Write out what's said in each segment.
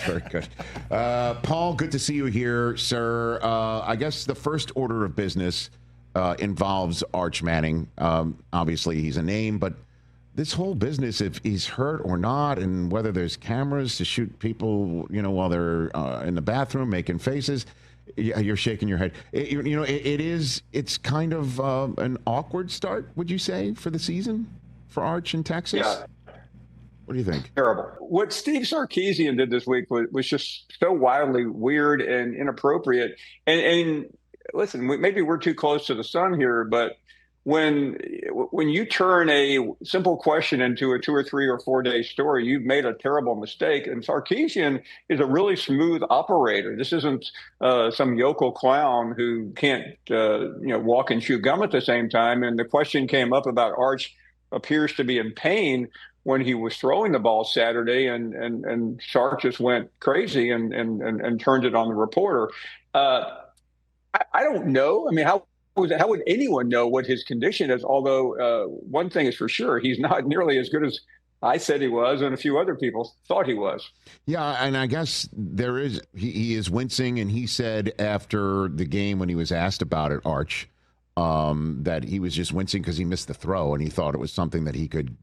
Very good. Paul, good to see you here, sir. I guess the first order of business involves Arch Manning. Obviously, he's a name, but this whole business, if he's hurt or not, and whether there's cameras to shoot people, while they're in the bathroom making faces, you're shaking your head. It's kind of an awkward start, would you say, for the season for Arch in Texas? Yeah. What do you think? Terrible. What Steve Sarkisian did this week was just so wildly weird and inappropriate. And listen, maybe we're too close to the sun here, but when you turn a simple question into a 2 or 3 or 4 day story, you've made a terrible mistake. And Sarkisian is a really smooth operator. This isn't some yokel clown who can't walk and chew gum at the same time. And the question came up about Arch appears to be in pain when he was throwing the ball Saturday, and Sark just went crazy and turned it on the reporter. I don't know. I mean, how would anyone know what his condition is? Although one thing is for sure, he's not nearly as good as I said he was, and a few other people thought he was. Yeah, and I guess he is wincing, and he said after the game when he was asked about it, Arch, that he was just wincing because he missed the throw, and he thought it was something that he could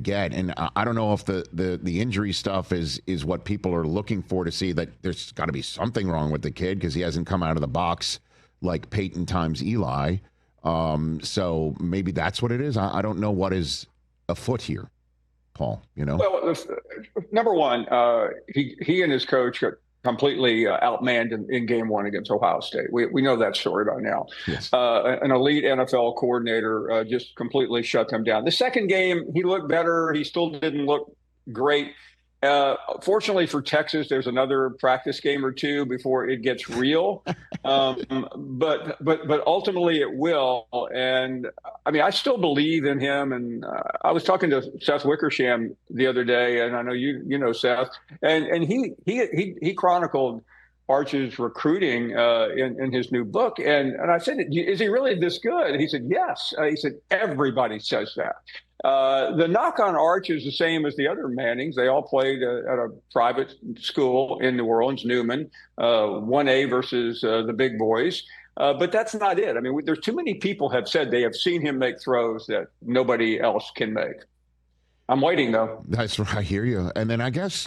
get. And I don't know if the injury stuff is what people are looking for, to see that there's got to be something wrong with the kid because he hasn't come out of the box like Peyton times Eli. So maybe that's what it is. I don't know what is afoot here, Paul, Well, number one, he and his coach got completely outmanned in game 1 against Ohio State. We know that story by now. Yes. An elite NFL coordinator just completely shut them down. The second game, he looked better. He still didn't look great. Fortunately for Texas, there's another practice game or two before it gets real. But ultimately it will. And I mean, I still believe in him. And I was talking to Seth Wickersham the other day, and I know you know Seth, and he chronicled Arch's recruiting in his new book. And I said, is he really this good? And he said, yes. He said, everybody says that. The knock on Arch is the same as the other Mannings. They all played at a private school in New Orleans, Newman, 1A versus the big boys. But that's not it. I mean, there's too many people have said they have seen him make throws that nobody else can make. I'm waiting, though. That's right. I hear you. And then I guess,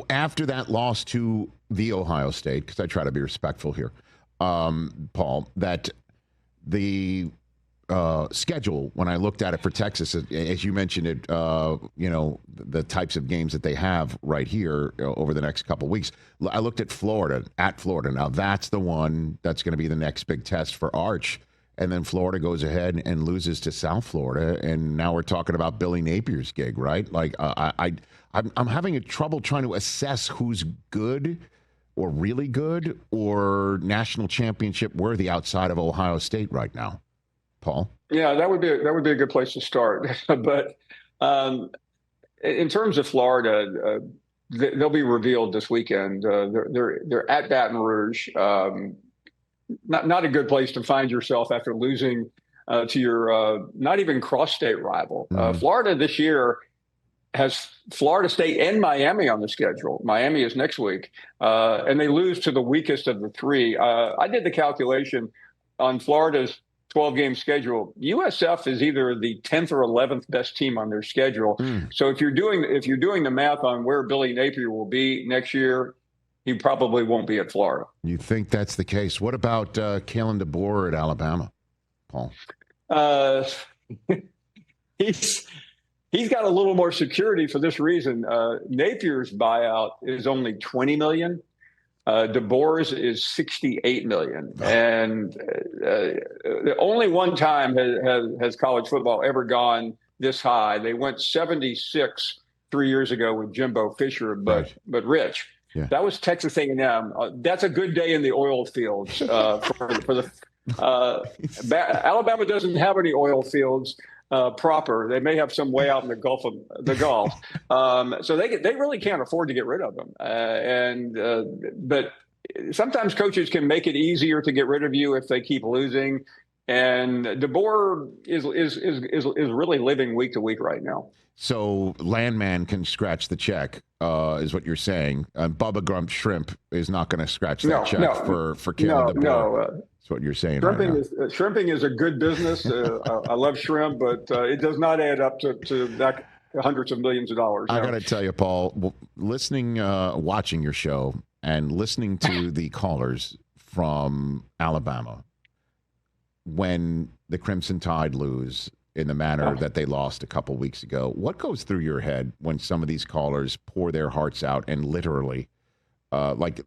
after that loss to the Ohio State, because I try to be respectful here, Paul, that the schedule, when I looked at it for Texas, as you mentioned it, the types of games that they have right here over the next couple of weeks. I looked at Florida. Now that's the one that's going to be the next big test for Arch. And then Florida goes ahead and loses to South Florida, and now we're talking about Billy Napier's gig, right? Like I'm having trouble trying to assess who's good or really good or national championship worthy outside of Ohio State right now. Paul? Yeah, that would be a good place to start. But in terms of Florida, they'll be revealed this weekend. They're at Baton Rouge. Not a good place to find yourself after losing to your not even cross-state rival. Florida this year has Florida State and Miami on the schedule. Miami is next week, and they lose to the weakest of the three. I did the calculation on Florida's 12-game schedule. USF is either the 10th or 11th best team on their schedule. So if you're doing the math on where Billy Napier will be next year, he probably won't be at Florida. You think that's the case? What about Kalen DeBoer at Alabama, Paul? He's got a little more security for this reason. Napier's buyout is only $20 million. DeBoer's is $68 million. And only one time has college football ever gone this high. They went 76 3 years ago with Jimbo Fisher, but Rich. Yeah. That was Texas A&M. That's a good day in the oil fields for the Alabama doesn't have any oil fields proper. They may have some way out in the Gulf. So they really can't afford to get rid of them. But sometimes coaches can make it easier to get rid of you if they keep losing. And DeBoer is really living week to week right now. So Landman can scratch the check, is what you're saying. And Bubba Grump Shrimp is not going to scratch that check for Kalen DeBoer. That's what you're saying right now. Shrimping is a good business. I love shrimp, but it does not add up to that hundreds of millions of dollars. I got to tell you, Paul, listening, watching your show and listening to the callers from Alabama, when the Crimson Tide lose in the manner that they lost a couple weeks ago, what goes through your head when some of these callers pour their hearts out and literally like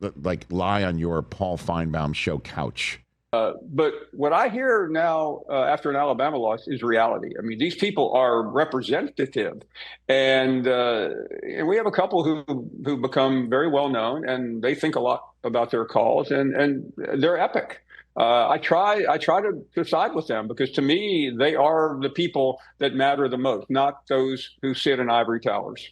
lie on your Paul Finebaum show couch? But what I hear now after an Alabama loss is reality. I mean, these people are representative, and we have a couple who become very well known, and they think a lot about their calls, and they're epic. I try to side with them because to me they are the people that matter the most, not those who sit in ivory towers.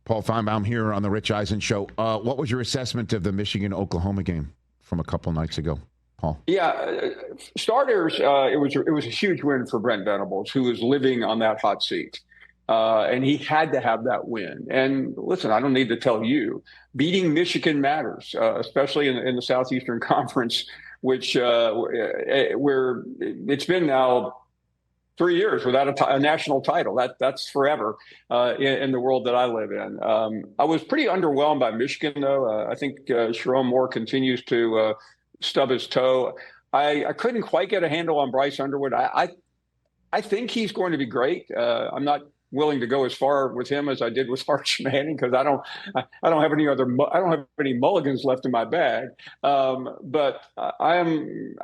Paul Finebaum here on the Rich Eisen Show. What was your assessment of the Michigan-Oklahoma game from a couple nights ago, Paul? Yeah, starters. It was a huge win for Brent Venables, who was living on that hot seat, and he had to have that win. And listen, I don't need to tell you, beating Michigan matters, especially in the Southeastern Conference, which where it's been now 3 years without a national title. That's forever in the world that I live in. I was pretty underwhelmed by Michigan, though. I think Sharon Moore continues to stub his toe. I couldn't quite get a handle on Bryce Underwood. I think he's going to be great. I'm not willing to go as far with him as I did with Arch Manning because I don't have any mulligans left in my bag. But I'm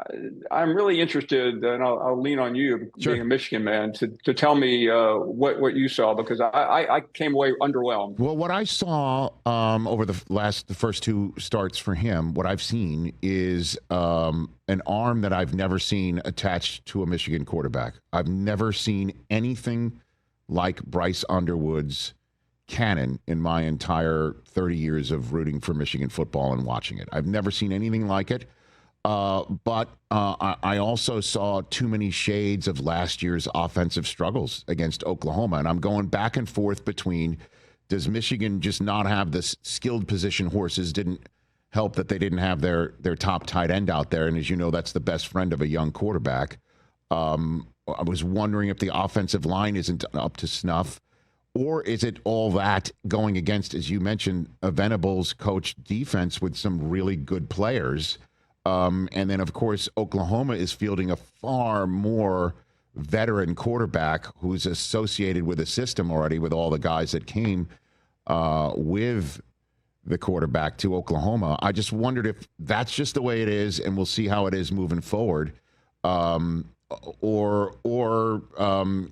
really interested, and I'll lean on you, sure, being a Michigan man, to tell me what you saw, because I came away underwhelmed. Well, what I saw over the first two starts for him, what I've seen is an arm that I've never seen attached to a Michigan quarterback. I've never seen anything like Bryce Underwood's cannon in my entire 30 years of rooting for Michigan football and watching it. I've never seen anything like it. But I also saw too many shades of last year's offensive struggles against Oklahoma. And I'm going back and forth between, does Michigan just not have the skilled position horses? Didn't help that they didn't have their top tight end out there. And as you know, that's the best friend of a young quarterback. I was wondering if the offensive line isn't up to snuff, or is it all that going against, as you mentioned, a Venables coached defense with some really good players. And then, of course, Oklahoma is fielding a far more veteran quarterback who's associated with a system already with all the guys that came with the quarterback to Oklahoma. I just wondered if that's just the way it is, and we'll see how it is moving forward. Or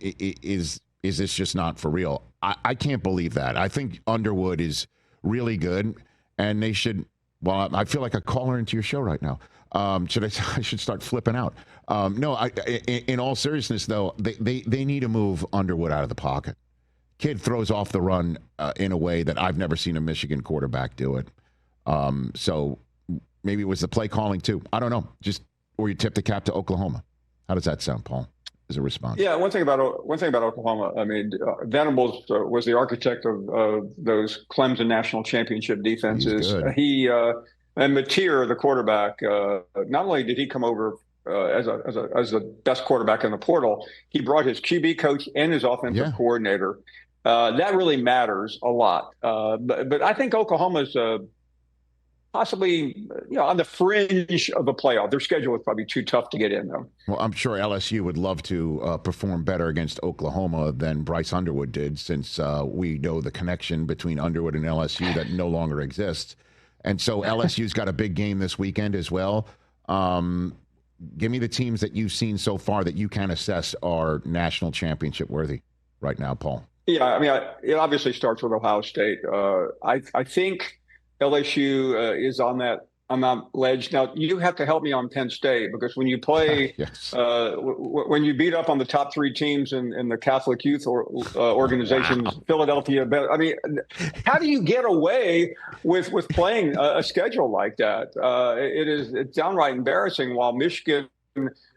is this just not for real? I can't believe that. I think Underwood is really good, and they should. Well, I feel like a caller into your show right now. I should start flipping out. No, in all seriousness, though, they need to move Underwood out of the pocket. Kid throws off the run in a way that I've never seen a Michigan quarterback do it. So maybe it was the play calling too. I don't know. Or you tip the cap to Oklahoma. How does that sound, Paul, as a response? Yeah, one thing about Oklahoma, I mean, Venables was the architect of those Clemson national championship defenses. He and Mateer, the quarterback, not only did he come over as the best quarterback in the portal, he brought his QB coach and his offensive coordinator. That really matters a lot. But I think Oklahoma's possibly, on the fringe of a playoff. Their schedule is probably too tough to get in, though. Well, I'm sure LSU would love to perform better against Oklahoma than Bryce Underwood did, since we know the connection between Underwood and LSU that no longer exists. And so LSU's got a big game this weekend as well. Give me the teams that you've seen so far that you can assess are national championship worthy right now, Paul. Yeah, I mean, it obviously starts with Ohio State. I think LSU is on that ledge. Now, you have to help me on Penn State, because when you play, when you beat up on the top three teams in the Catholic youth organizations, Philadelphia, I mean, how do you get away with playing a schedule like that? It's downright embarrassing, while Michigan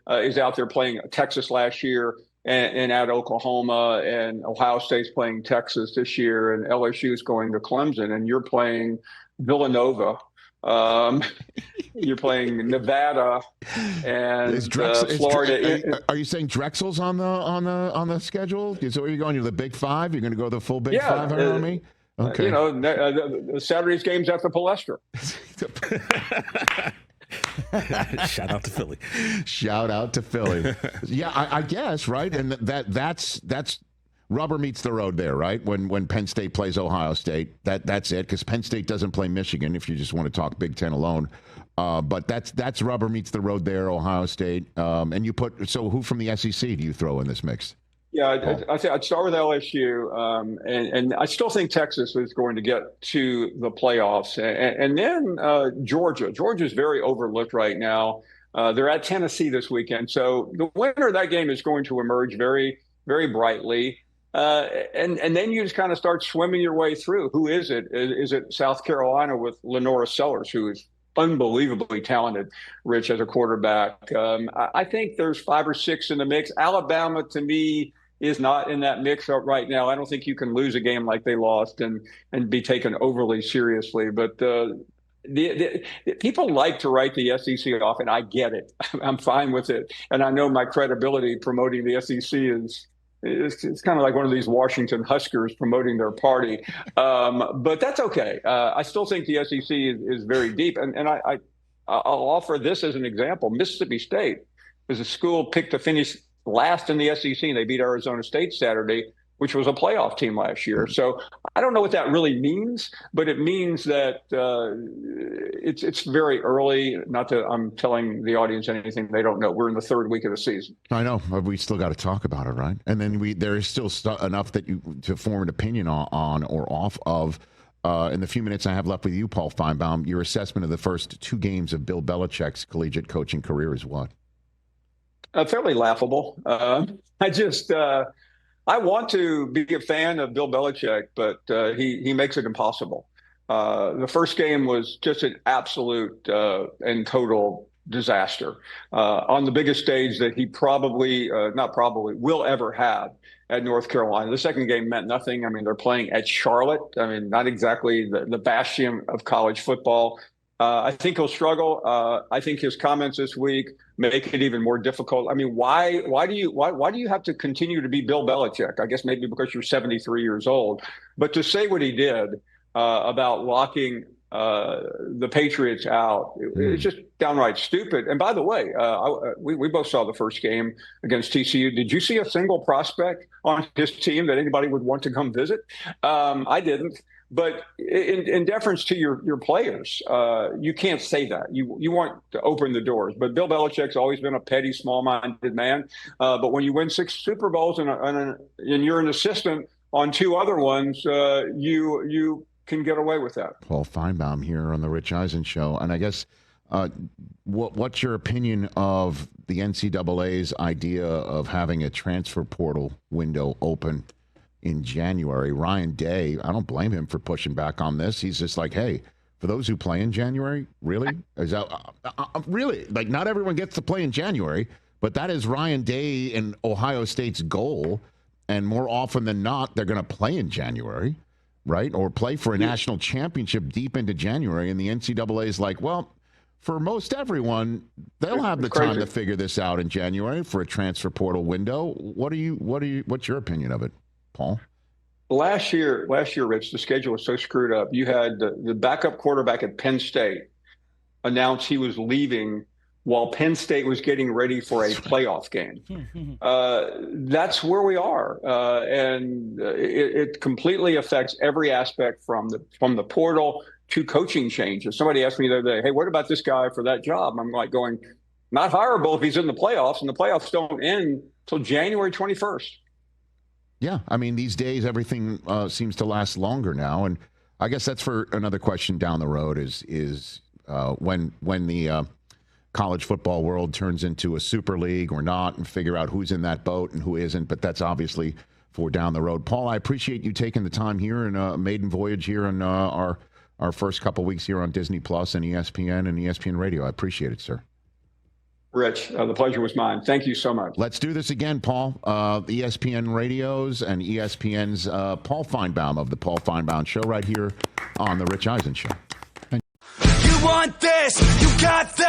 is out there playing Texas last year, and at Oklahoma, and Ohio State's playing Texas this year, and LSU's going to Clemson, and you're playing Villanova. You're playing Nevada and Florida. Are you saying Drexel's on the schedule? Is that where you're going? You're the Big Five? You're going to go the full Big Five on me? Okay. Saturday's game's at the Palestra. Shout out to Philly. Shout out to Philly. Yeah, I guess, right? And that's rubber meets the road there, right? When Penn State plays Ohio State, that's it, because Penn State doesn't play Michigan, if you just want to talk Big Ten alone. But that's rubber meets the road there, Ohio State. And so who from the SEC do you throw in this mix? Yeah, I'd start with LSU, and I still think Texas is going to get to the playoffs, and then Georgia. Georgia's very overlooked right now. They're at Tennessee this weekend, so the winner of that game is going to emerge very, very brightly. And then you just kind of start swimming your way through. Who is it? Is it South Carolina with Lenora Sellers, who is unbelievably talented, Rich, as a quarterback? I think there's 5 or 6 in the mix. Alabama, to me, is not in that mix right now. I don't think you can lose a game like they lost and be taken overly seriously. But the people like to write the SEC off, and I get it. I'm fine with it. And I know my credibility promoting the SEC it's kind of like one of these Washington Huskers promoting their party. But that's okay. I still think the SEC is very deep. And I'll offer this as an example. Mississippi State is a school picked to finish last in the SEC, and they beat Arizona State Saturday, which was a playoff team last year. So I don't know what that really means, but it means that it's very early. Not that I'm telling the audience anything they don't know. We're in the 3rd week of the season. I know, but we still got to talk about it, right? And then there is still enough that to form an opinion on or off of. In the few minutes I have left with you, Paul Finebaum, your assessment of the first 2 games of Bill Belichick's collegiate coaching career is what? Fairly laughable. I want to be a fan of Bill Belichick, but he makes it impossible. The first game was just an absolute and total disaster on the biggest stage that he will ever have at North Carolina. The second game meant nothing. I mean, they're playing at Charlotte. I mean, not exactly the bastion of college football. I think he'll struggle. I think his comments this week make it even more difficult. I mean, why do you have to continue to be Bill Belichick? I guess maybe because you're 73 years old. But to say what he did about locking the Patriots out, it's just downright stupid. And by the way, we both saw the first game against TCU. Did you see a single prospect on his team that anybody would want to come visit? I didn't. But in deference to your players, you can't say that. You want to open the doors. But Bill Belichick's always been a petty, small-minded man. But when you win 6 Super Bowls and you're an assistant on 2 other ones, you can get away with that. Paul Finebaum here on the Rich Eisen Show. And I guess what's your opinion of the NCAA's idea of having a transfer portal window open in January? Ryan Day, I don't blame him for pushing back on this. He's just like, hey, for those who play in January, really? Is that really? Like, not everyone gets to play in January, but that is Ryan Day and Ohio State's goal. And more often than not, they're going to play in January, right? Or play for a national championship deep into January. And the NCAA is like, well, for most everyone, they'll have the time to figure this out in January for a transfer portal window. What's your opinion of it, Paul? Last year, Rich, the schedule was so screwed up. You had the backup quarterback at Penn State announce he was leaving while Penn State was getting ready for a playoff game. That's where we are. And it completely affects every aspect from the portal to coaching changes. Somebody asked me the other day, hey, what about this guy for that job? I'm like going, not hireable if he's in the playoffs, and the playoffs don't end till January 21st. Yeah, I mean, these days, everything seems to last longer now. And I guess that's for another question down the road is when the college football world turns into a super league or not, and figure out who's in that boat and who isn't. But that's obviously for down the road. Paul, I appreciate you taking the time here and a maiden voyage here on our first couple weeks here on Disney Plus and ESPN and ESPN Radio. I appreciate it, sir. Rich, the pleasure was mine. Thank you so much. Let's do this again, Paul. ESPN Radios and ESPN's Paul Finebaum of the Paul Finebaum Show right here on the Rich Eisen Show. You want this? You got this.